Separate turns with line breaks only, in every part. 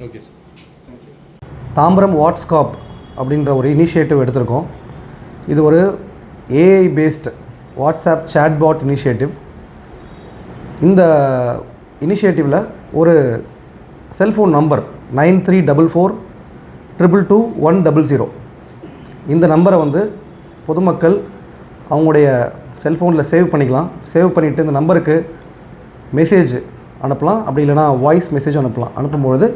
Okay sir.
Tambaram வாட்ஸ்காப் அப்படின்ற ஒரு initiative எடுத்திருக்கோம். இது ஒரு AI based WhatsApp chatbot initiative. இந்த இனிஷியேட்டிவில் ஒரு செல்ஃபோன் நம்பர் 9344222100 இந்த நம்பரை வந்து பொதுமக்கள் அவங்களுடைய செல்ஃபோனில் சேவ் பண்ணிக்கலாம். சேவ் பண்ணிவிட்டு இந்த நம்பருக்கு மெசேஜ் அனுப்பலாம், அப்படி இல்லைனா வாய்ஸ் மெசேஜ் அனுப்பலாம். அனுப்பும்பொழுது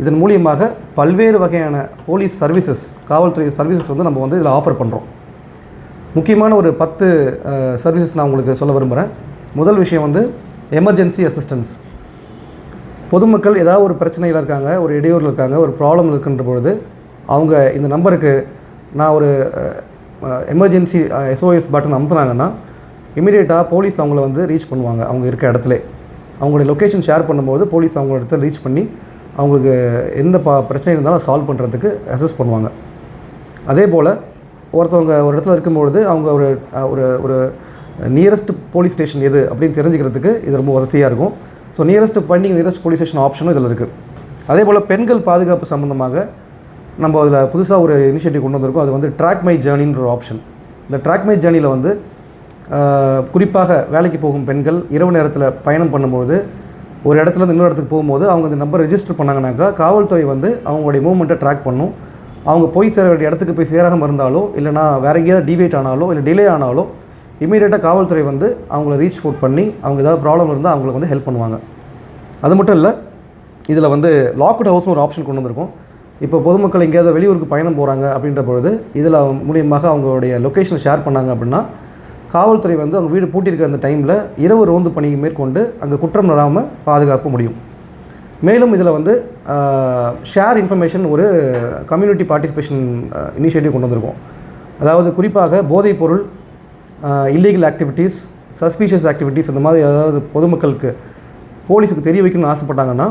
இதன் மூலியமாக பல்வேறு வகையான போலீஸ் சர்வீசஸ், காவல்துறை சர்வீசஸ் வந்து நம்ம வந்து இதில் ஆஃபர் பண்ணுறோம். முக்கியமான ஒரு 10 சர்வீசஸ் நான் உங்களுக்கு சொல்ல விரும்புகிறேன். முதல் விஷயம் வந்து எமர்ஜென்சி அசிஸ்டன்ஸ். பொதுமக்கள் ஏதாவது ஒரு பிரச்சனையில் இருக்காங்க, ஒரு இடையூறில் இருக்காங்க, ஒரு ப்ராப்ளம் இருக்குன்ற பொழுது அவங்க இந்த நம்பருக்கு நான் ஒரு எமர்ஜென்சி SOS பட்டன் அமுத்துனாங்கன்னா இமீடியட்டாக போலீஸ் அவங்கள வந்து ரீச் பண்ணுவாங்க. அவங்க இருக்க இடத்துல அவங்களுடைய லொக்கேஷன் ஷேர் பண்ணும்போது போலீஸ் அவங்களோட இடத்துல ரீச் பண்ணி அவங்களுக்கு எந்த பிரச்சனை இருந்தாலும் சால்வ் பண்ணுறதுக்கு அசஸ் பண்ணுவாங்க. அதே போல் ஒருத்தவங்க ஒரு இடத்துல இருக்கும்பொழுது அவங்க ஒரு ஒரு ஒரு நியரஸ்ட் போலீஸ் ஸ்டேஷன் எது அப்படின்னு தெரிஞ்சுக்கிறதுக்கு இது ரொம்ப வசதியாக இருக்கும். ஸோ நியரஸ்ட் போலீஸ் ஸ்டேஷன் ஆப்ஷனும் இதில் இருக்குது. அதே போல் பெண்கள் பாதுகாப்பு சம்மந்தமாக நம்ம அதில் புதுசாக ஒரு இனிஷியேட்டிவ் கொண்டு வந்திருக்கோம். அது வந்து ட்ராக் மை ஜேர்னின்ற ஒரு ஆப்ஷன். இந்த ட்ராக் மை ஜேர்னியில் வந்து குறிப்பாக வேலைக்கு போகும் பெண்கள் இரவு நேரத்தில் பயணம் பண்ணும்போது ஒரு இடத்துலேருந்து இன்னொரு இடத்துக்கு போகும்போது அவங்க இந்த நம்பர் ரெஜிஸ்டர் பண்ணாங்கனாக்கா காவல்துறை வந்து அவங்களுடைய மூவ்மெண்ட்டை ட்ராக் பண்ணும். அவங்க போய் சேர வேண்டிய இடத்துக்கு போய் சேராமல் இருந்தாலோ இல்லைனா வேறு எங்கேயாவது டிவேட் ஆனாலோ இல்லை டிலே ஆனாலோ இமீடியட்டாக காவல்துறை வந்து அவங்கள ரீச் அவுட் பண்ணி அவங்க ஏதாவது ப்ராப்ளம் இருந்தால் அவங்களுக்கு வந்து ஹெல்ப் பண்ணுவாங்க. அது மட்டும் இல்லை, இதில் வந்து லாக்டு ஹவுஸ்னு ஒரு ஆப்ஷன் கொண்டு வந்திருக்கோம். இப்போ பொதுமக்கள் எங்கேயாவது வெளியூருக்கு பயணம் போகிறாங்க அப்படின்ற பொழுது இதில் மூலியமாக அவங்களுடைய லொக்கேஷனை ஷேர் பண்ணாங்க அப்படின்னா காவல்துறை வந்து அவங்க வீடு பூட்டியிருக்க அந்த டைமில் இரவு ரோந்து பணி மேற்கொண்டு அங்கே குற்றம் நடாமல் பாதுகாக்க முடியும். மேலும் இதில் வந்து ஷேர் இன்ஃபர்மேஷன் ஒரு கம்யூனிட்டி பார்ட்டிசிபேஷன் இனிஷியேட்டிவ் கொண்டு வந்திருக்கோம். அதாவது குறிப்பாக போதைப்பொருள், இல்லீகல் ஆக்டிவிட்டீஸ், சஸ்பீஷியஸ் ஆக்டிவிட்டீஸ் இந்த மாதிரி அதாவது பொதுமக்களுக்கு போலீஸுக்கு தெரிய வைக்கணும்னு ஆசைப்பட்டாங்கன்னா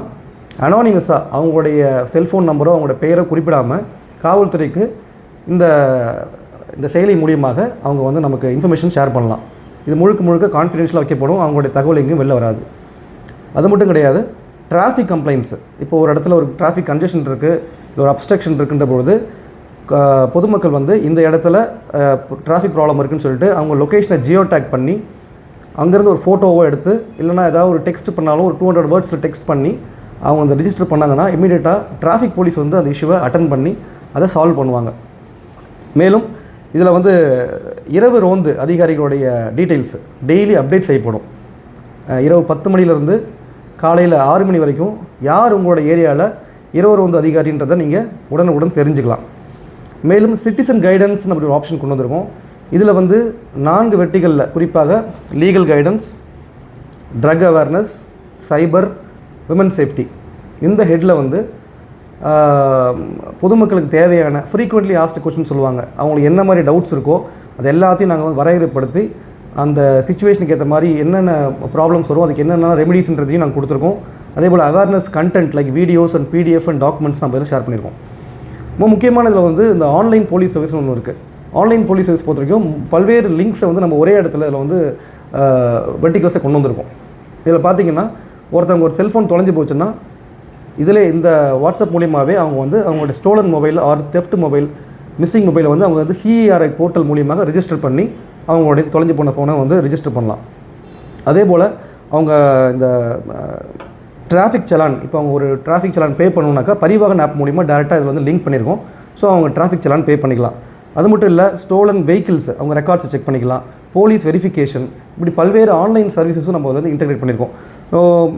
அனானிமஸாக அவங்களுடைய செல்ஃபோன் நம்பரோ அவங்களோட பெயரோ குறிப்பிடாமல் காவல்துறைக்கு இந்த செயலி மூலியமாக அவங்க வந்து நமக்கு இன்ஃபர்மேஷன் ஷேர் பண்ணலாம். இது முழுக்க கான்ஃபிடென்ஷியலாக வைக்கப்படும். அவங்களுடைய தகவல் எங்கேயும் வெளில வராது. அது மட்டும் கிடையாது, டிராஃபிக் கம்ப்ளைண்ட்ஸு. இப்போ ஒரு இடத்துல ஒரு டிராஃபிக் கன்ஜெஷன் இருக்குது, இல்லை ஒரு அப்ஸ்ட்ரக்ஷன் இருக்குன்ற பொழுது பொதுமக்கள் வந்து இந்த இடத்துல டிராஃபிக் ப்ராப்ளம் இருக்குதுன்னு சொல்லிட்டு அவங்க லொக்கேஷனை ஜியோ டேக் பண்ணி அங்கேருந்து ஒரு ஃபோட்டோவோ எடுத்து இல்லைனா ஏதாவது ஒரு டெக்ஸ்ட் பண்ணாலும் ஒரு 200 வேர்ட்ஸில் டெக்ஸ்ட் பண்ணி அவங்க வந்து ரிஜிஸ்டர் பண்ணாங்கன்னா இமீடியட்டாக டிராஃபிக் போலீஸ் வந்து அந்த இஷ்யூவை அட்டன் பண்ணி அதை சால்வ் பண்ணுவாங்க. மேலும் இதில் வந்து இரவு ரோந்து அதிகாரிகளுடைய டீட்டெயில்ஸு டெய்லி அப்டேட் செய்யப்படும். இரவு 10 மணிலேருந்து காலையில் 6 மணி வரைக்கும் யார் உங்களோட ஏரியாவில் இரவு ரோந்து அதிகாரின்றதை நீங்கள் உடனுக்குடன் தெரிஞ்சுக்கலாம். மேலும் சிட்டிசன் கைடன்ஸ்னு அப்படி ஒரு ஆப்ஷன் கொண்டு வந்திருக்கோம். இதில் வந்து 4 வெர்டிகளில் குறிப்பாக லீகல் கைடன்ஸ், ட்ரக் அவேர்னஸ், சைபர், விமன் சேஃப்டி இந்த ஹெட்டில் வந்து பொதுமக்களுக்கு தேவையான ஃப்ரீக்வெண்ட்லி ஆஸ்க்டு கொஸ்டின் சொல்லுவாங்க. அவங்களுக்கு என்ன மாதிரி டவுட்ஸ் இருக்கோ அது எல்லாத்தையும் நாங்கள் வந்து வரையறைப்படுத்தி அந்த சிச்சுவேஷனுக்கு ஏற்ற மாதிரி என்னென்ன ப்ராப்ளம்ஸ் வரும் அதுக்கு என்னென்ன ரெமிடிஸ்ன்றதையும் நாங்கள் கொடுத்துருக்கோம். அதே போல் awareness content like videos and PDF and documents நம்ம ஷேர் பண்ணியிருக்கோம். ரொம்ப முக்கியமான இதில் வந்து இந்த ஆன்லைன் போலீஸ் சர்வீஸ்னு ஒன்று இருக்குது. ஆன்லைன் போலீஸ் சர்வீஸ் பொறுத்த வரைக்கும் பல்வேறு லிங்க்ஸை வந்து நம்ம ஒரே இடத்துல இதில் வந்து வெர்டிகல்ஸை கொண்டு வந்திருக்கோம். இதில் பார்த்தீங்கன்னா ஒருத்தவங்க ஒரு செல்ஃபோன் தொலைஞ்சு போச்சுன்னா இதில் இந்த வாட்ஸ்அப் மூலியமாகவே அவங்க வந்து அவங்களோட stolon mobile or theft mobile, missing மொபைலை வந்து அவங்க வந்து CERI போர்ட்டல் மூலியமாக ரிஜிஸ்டர் பண்ணி அவங்களுடைய தொலைஞ்சு போன ஃபோனை வந்து ரிஜிஸ்டர் பண்ணலாம். அதே போல் அவங்க இந்த டிராஃபிக் சலான், இப்போ அவங்க ஒரு டிராஃபிக் சலான் பே பண்ணணுன்னாக்கா பரிவாகன் ஆப் மூலிமா டேரெக்டாக இதில் வந்து லிங்க் பண்ணியிருக்கோம். ஸோ அவங்க டிராஃபிக் சலான் பே பண்ணிக்கலாம். அது மட்டும் இல்லை, ஸ்டோலன் வெஹிக்கிள்ஸ் அவங்க ரெக்கார்ட்ஸை செக் பண்ணிக்கலாம், போலீஸ் வெரிஃபிகேஷன், இப்படி பல்வேறு ஆன்லைன் சர்வீசஸும் நம்ம வந்து இன்டெகிரேட் பண்ணியிருக்கோம்.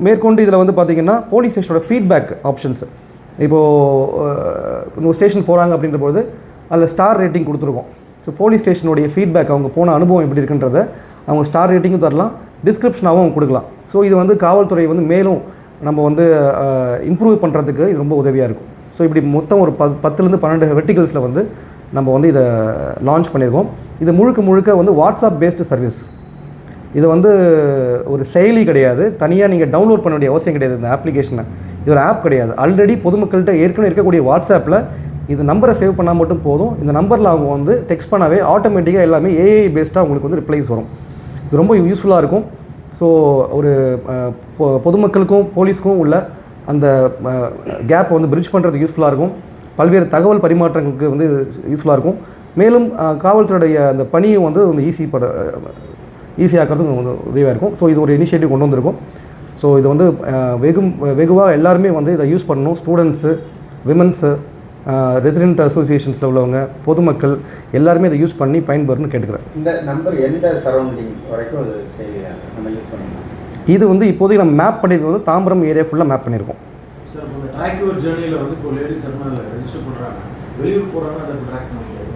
மேற்கொண்டு இதில் வந்து பார்த்திங்கன்னா போலீஸ் ஸ்டேஷனோட ஃபீட்பேக் ஆப்ஷன்ஸ், இப்போது ஒரு ஸ்டேஷன் போகிறாங்க அப்படின்றபோது அதில் ஸ்டார் ரேட்டிங் கொடுத்துருக்கோம். ஸோ போலீஸ் ஸ்டேஷனுடைய ஃபீட்பேக் அவங்க போன அனுபவம் எப்படி இருக்குன்றதை அவங்க ஸ்டார் ரேட்டிங்கும் தரலாம், டிஸ்கிரிப்ஷனாகவும் அவங்க கொடுக்கலாம். ஸோ இது வந்து காவல்துறை வந்து மேலும் நம்ம வந்து இம்ப்ரூவ் பண்ணுறதுக்கு இது ரொம்ப உதவியாக இருக்கும். ஸோ இப்படி மொத்தம் ஒரு 10லேருந்து 12 வெர்டிகல்ஸில் வந்து நம்ம வந்து இதை லான்ச் பண்ணியிருக்கோம். இது முழுக்க வந்து வாட்ஸ்அப் பேஸ்டு சர்வீஸ். இது வந்து ஒரு செயலி கிடையாது, தனியாக நீங்கள் டவுன்லோட் பண்ண வேண்டிய அவசியம் கிடையாது. இந்த அப்ளிகேஷனை இது ஒரு ஆப் கிடையாது. ஆல்ரெடி பொதுமக்கள்கிட்ட ஏற்கனவே இருக்கக்கூடிய வாட்ஸ்அப்பில் இது நம்பரை சேவ் பண்ணால் மட்டும் போதும். இந்த நம்பரில் அவங்க வந்து டெக்ஸ்ட் பண்ணாவே ஆட்டோமேட்டிக்காக எல்லாமே ஏஐ பேஸ்டாக அவங்களுக்கு வந்து ரிப்ளைஸ் வரும். இது ரொம்ப யூஸ்ஃபுல்லாக இருக்கும். ஸோ ஒரு பொதுமக்களுக்கும் போலீஸ்க்கும் உள்ள அந்த கேப் வந்து பிரிட்ஜ் பண்ணுறதுக்கு யூஸ்ஃபுல்லாக இருக்கும். பல்வேறு தகவல் பரிமாற்றங்களுக்கு வந்து யூஸ்ஃபுல்லாக இருக்கும். மேலும் காவல்துறையுடைய அந்த பணியும் வந்து ஈஸியாக்கிறதுக்கு வந்து உதவியாக இருக்கும். ஸோ இது ஒரு இனிஷியேட்டிவ் கொண்டு வந்திருக்கும். ஸோ இது வந்து வெகுவாக எல்லாருமே வந்து இதை யூஸ் பண்ணணும். ஸ்டூடெண்ட்ஸு, விமன்ஸு, ரெசிடென்ட் அசோசியேஷன்ஸில் உள்ளவங்க, பொதுமக்கள் எல்லாருமே இதை யூஸ் பண்ணி பயன்பெறணும்னு கேட்டுக்கிறேன்.
இந்த நம்பர் எந்த சரௌண்டிங் வரைக்கும் அது நம்ம யூஸ் பண்ணிக்கலாம்?
இது வந்து இப்போதைக்கு நம்ம மேப் பண்ணியிருக்கிறது வந்து தாம்பரம் ஏரியா ஃபுல்லாக மேப் பண்ணியிருக்கோம்.
சார் இந்த ட்ராக் யுவர் ஜேர்னியில் வந்து இப்போ லேடிஸ் எல்லாம் ரெஜிஸ்டர் பண்ணுறாங்க, வெளியூர் போகிறாங்க, அதை ட்ராக் பண்ண முடியாது.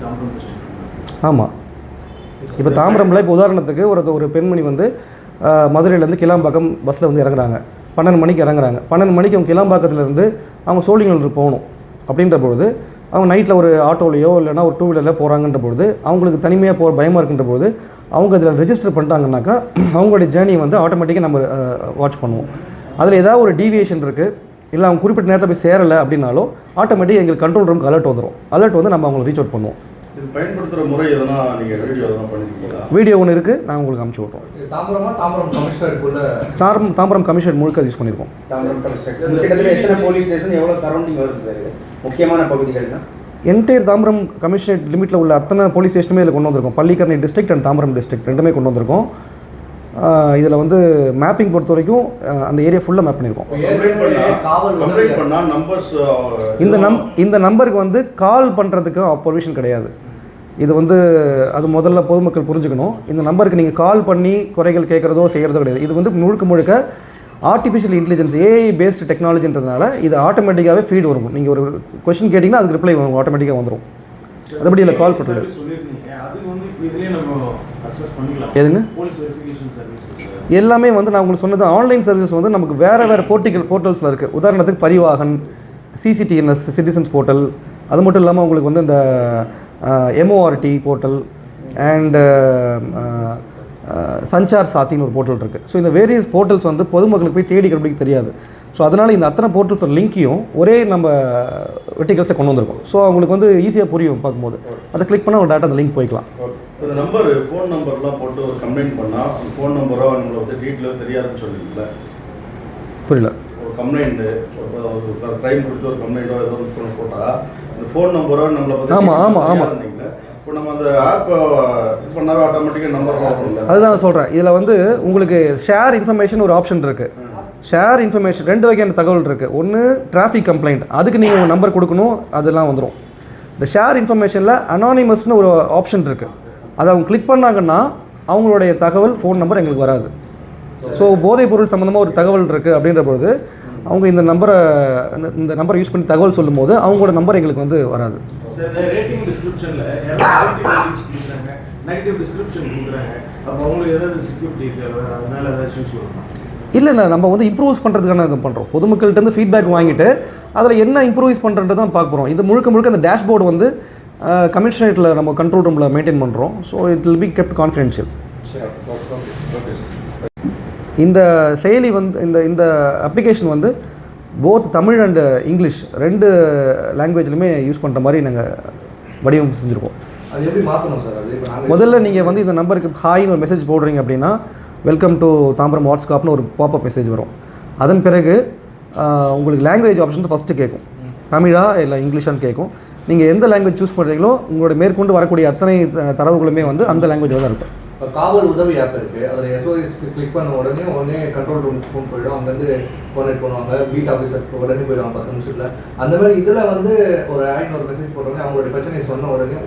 தாம்பரம் டிஸ்ட்ரிக்ட். ஆமாம்.
இப்போ தாம்பரமில் இப்போ உதாரணத்துக்கு ஒரு பெண்மணி வந்து மதுரையிலேருந்து கிளாம்பாக்கம் பஸ்ஸில் வந்து இறங்குறாங்க. 12 மணிக்கு இறங்குறாங்க. 12 மணிக்கு அவங்க கிளாம்பாக்கத்துலேருந்து அவங்க சோழிங்கநல்லூர் போகணும். அப்படின்ற பொழுது அவங்க நைட்டில் ஒரு ஆட்டோலையோ இல்லைனா ஒரு 2 வீலரில் போகிறாங்கன்ற பொழுது அவங்களுக்கு தனிமையாக போகிற பயமாக இருக்குன்ற பொழுது அவங்க இதில் ரெஜிஸ்டர் பண்ணிட்டாங்கன்னாக்கா அவங்களுடைய ஜேர்னி வந்து ஆட்டோமேட்டிக்காக நம்ம வாட்ச் பண்ணுவோம். அதில் ஏதாவது ஒரு டீவியேஷன் இருக்குது, இல்லை அவங்க குறிப்பிட்ட நேரத்தில் போய் சேரலை அப்படின்னாலும் ஆட்டோமேட்டிக்காக எங்களுக்கு கண்ட்ரோல் ரூமுக்கு அலர்ட் வந்துடும். அலர்ட் வந்து நம்ம அவங்களை ரீச் அவுட் பண்ணுவோம்.
இது பயன்படுத்துகிற முறை எதனா நீங்கள் வீடியோ எதனா பண்ணிருக்கீங்களா?
வீடியோ ஒன்று இருக்குது, நான் உங்களுக்கு அனுப்பிச்சி விட்றோம்.
தாம்பரம் கமிஷனருக்குள்ள
தாம்பரம் கமிஷனர் முழுக்க யூஸ் பண்ணியிருக்கோம்.
தாம்பரம் கமிஷனர் எத்தனை போலீஸ் ஸ்டேஷன், எவ்வளோ சரௌண்டிங் வருது சார்? முக்கியமான பகுதிகள் தான்
என்டையர் தாம்பரம் கமிஷனரேட் லிமிட்டில் உள்ள அத்தனை போலீஸ் ஸ்டேஷனுமே இதில் கொண்டு வந்திருக்கோம். Pallikaranai district and Tambaram district ரெண்டுமே கொண்டு வந்திருக்கோம். இதில் வந்து மேப்பிங் பொறுத்த வரைக்கும் அந்த ஏரியா ஃபுல்லாக மேப் பண்ணியிருக்கோம். இந்த நம்பருக்கு வந்து கால் பண்ணுறதுக்கு பர்மிஷன் கிடையாது. இது வந்து அது முதல்ல பொதுமக்கள் புரிஞ்சுக்கணும். இந்த நம்பருக்கு நீங்கள் கால் பண்ணி குறைகள் கேட்குறதோ செய்கிறதோ கிடையாது. இது வந்து முழுக்க ஆர்டிஃபிஷியல் இன்டெலிஜென்ஸ், ஏஐ பேஸ்டு டெக்னாலஜின்றதுனால இது ஆட்டோமேட்டிக்காகவே ஃபீட் வரும். நீங்கள் ஒரு கொஸ்டின் கேட்டிங்கன்னா அதுக்கு ரிப்ளை ஆட்டோமேட்டிக்காக வந்துடும். அதுபடி இதில் கால் பண்ணுறது எதுங்க எல்லாமே வந்து நான் உங்களுக்கு சொன்னது ஆன்லைன் சர்வீஸ் வந்து நமக்கு வேறு போர்ட்டல்ஸில் இருக்குது. உதாரணத்துக்கு பரிவாகன், சிசிடிஎன்எஸ் சிட்டிசன்ஸ் போர்ட்டல், அது மட்டும் இல்லாமல் உங்களுக்கு வந்து இந்த எம்ஓஆர்டி போர்ட்டல் அண்டு சஞ்சார் சாத்தின்னு ஒரு போர்ட்டல் இருக்குது. ஸோ இந்த வேரியஸ் போர்ட்டல்ஸ் வந்து பொதுமக்களுக்கு போய் தேடி கண்டுபிடிக்க தெரியாது. ஸோ அதனால் இந்த அத்தனை போர்ட்டல்ஸ் லிங்க்கையும் ஒரே நம்ம வெர்டிகல்ஸை கொண்டு வந்திருக்கோம். ஸோ அவங்களுக்கு வந்து ஈஸியாக புரியும் பார்க்கும்போது. அதை கிளிக் பண்ணால் ஒரு டேட்டா அந்த லிங்க் போய்க்கலாம்.
இந்த நம்பர் ஃபோன் நம்பர்லாம் போட்டு ஒரு கம்ப்ளைண்ட் பண்ணால் அந்த ஃபோன் நம்பரோ நம்மளை வந்து டீட்டெயிலோ தெரியாதுன்னு சொல்லிங்களா?
புரியல.
ஒரு கம்ப்ளைண்ட்டு ஒரு க்ரைம் கொடுத்து ஒரு கம்ப்ளைண்ட்டோ ஏதோ ஒன்று போட்டால் அந்த ஃபோன் நம்பரோ நம்மளை பற்றி
ஆமாம்
இப்போ நம்ம அந்த ஆப்பை இது பண்ணாவே ஆட்டோமேட்டிக்காக நம்பர் போடுறோம்.
அதுதான் நான் சொல்கிறேன். இதில் வந்து உங்களுக்கு ஷேர் இன்ஃபர்மேஷன் ஒரு ஆப்ஷன் இருக்குது. ஷேர் இன்ஃபர்மேஷன் 2 வகையான தகவல் இருக்குது. ஒன்று டிராஃபிக் கம்ப்ளைண்ட், அதுக்கு நீங்கள் உங்கள் நம்பர் கொடுக்கணும், அதெல்லாம் வந்துடும். இந்த ஷேர் இன்ஃபர்மேஷனில் அனானிமஸ்னு ஒரு ஆப்ஷன் இருக்குது. அதை அவங்க கிளிக் பண்ணாங்கன்னா அவங்களுடைய தகவல் ஃபோன் நம்பர் எங்களுக்கு வராது. ஸோ போதைப் பொருள் சம்மந்தமாக ஒரு தகவல் இருக்குது அப்படின்ற பொழுது அவங்க இந்த நம்பரை யூஸ் பண்ணி தகவல் சொல்லும்போது அவங்களோட நம்பர் எங்களுக்கு வந்து வராது.
ரேட்டிங் டிஸ்கிரிப்ஷனில் நெகட்டிவ் டிஸ்கிரிப்ஷன் கொடுக்குறாங்க. அப்போ அவங்களுக்கு ஏதாவது செக்யூரிட்டி அதனால ஏதாவது இஷ்யூஸ் வருமா? இல்லை
நம்ம வந்து இம்ப்ரூவ்ஸ் பண்ணுறதுக்கான இது பண்ணுறோம். பொதுமக்கள்கிட்ட ஃபீட்பேக் வாங்கிட்டு அதில் என்ன இம்ப்ரூவைஸ் பண்ணுறது தான் பார்க்க போகிறோம். இது முழுக்க அந்த டேஷ்போர்டு வந்து கமிஷனரேட்டில் நம்ம கண்ட்ரோல் ரூமில் மெயின்டைன் பண்ணுறோம். So it will be kept confidential. இந்த செயலி வந்து இந்த அப்ளிகேஷன் வந்து போத் தமிழ் அண்ட் இங்கிலீஷ் 2 லாங்குவேஜ்லையுமே யூஸ் பண்ணுற மாதிரி நாங்கள் வடிவமைப்பு செஞ்சுருக்கோம்.
அது எப்படி மாற்றணும் சார்?
முதல்ல நீங்கள் வந்து இந்த நம்பருக்கு ஹாய்னு ஒரு மெசேஜ் போடுறீங்க அப்படின்னா வெல்கம் டு தாம்பரம் வாட்ஸ்காப்னு ஒரு பாப்அப் மெசேஜ் வரும். அதன் பிறகு உங்களுக்கு லாங்குவேஜ் ஆப்ஷன் ஃபஸ்ட்டு கேட்கும். தமிழா இல்லை இங்கிலீஷான்னு கேட்கும். நீங்கள் எந்த லாங்குவேஜ் சூஸ் பண்ணுறீங்களோ உங்களோட மேற்கொண்டு வரக்கூடிய அத்தனை தரவுகளுமே வந்து அந்த லாங்குவேஜில் தான் இருக்கும்.
இப்போ காவல் உதவி ஆப் இருக்குது. அதில் எஸ்ஓஎஸ்க்கு கிளிக் பண்ண உடனே கண்ட்ரோல் ரூமுக்கு ஃபோன் போயிடும். அங்கேருந்து கோஆர்டினேட் பண்ணுவாங்க. பீட் ஆஃபீஸருக்கு உடனே போயிடுவாங்க 10 நிமிஷத்தில். அந்த மாதிரி இதில் வந்து ஒரு ஒரு மெசேஜ் போட்டோடனே அவங்களுடைய பிரச்சனையை சொன்ன உடனே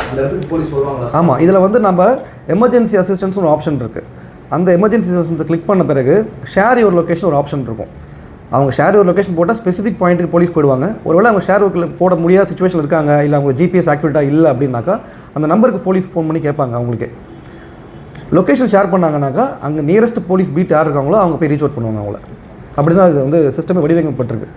அந்த இடத்துக்கு போலீஸ் வருவாங்க.
ஆமாம், இதில் வந்து நம்ம எமர்ஜென்சி அசிஸ்டன்ஸ் ஒரு ஆப்ஷன் இருக்குது. அந்த எமர்ஜென்சி அசிஸ்டன்ஸை கிளிக் பண்ண பிறகு ஷேர் யுவர் லொக்கேஷன் ஒரு ஆப்ஷன் இருக்கும். அவங்க ஷேர் யுவர் லொக்கேஷன் போட்டால் ஸ்பெசிஃபிக் பாயிண்ட்டுக்கு போலீஸ் போயிடுவாங்க. ஒருவேளை அவங்க ஷேர் போட முடியாத சுச்சுவேஷன் இருக்காங்க, இல்லை அவங்க ஜிபிஎஸ் ஆக்டிவேட்டாக இல்லை அப்படின்னாக்கா அந்த நம்பருக்கு போலீஸ் ஃபோன் பண்ணி கேட்பாங்க. அவங்களுக்கு லொக்கேஷன் ஷேர் பண்ணாங்கன்னாக்கா அங்கே நியரஸ்ட் போலீஸ் பீட் யார் இருக்காங்களோ அவங்க போய் ரீச் அவுட் பண்ணுவாங்க அவங்கள. அப்படி தான் இது வந்து சிஸ்டமே வடிவமைக்கப்பட்டிருக்கு.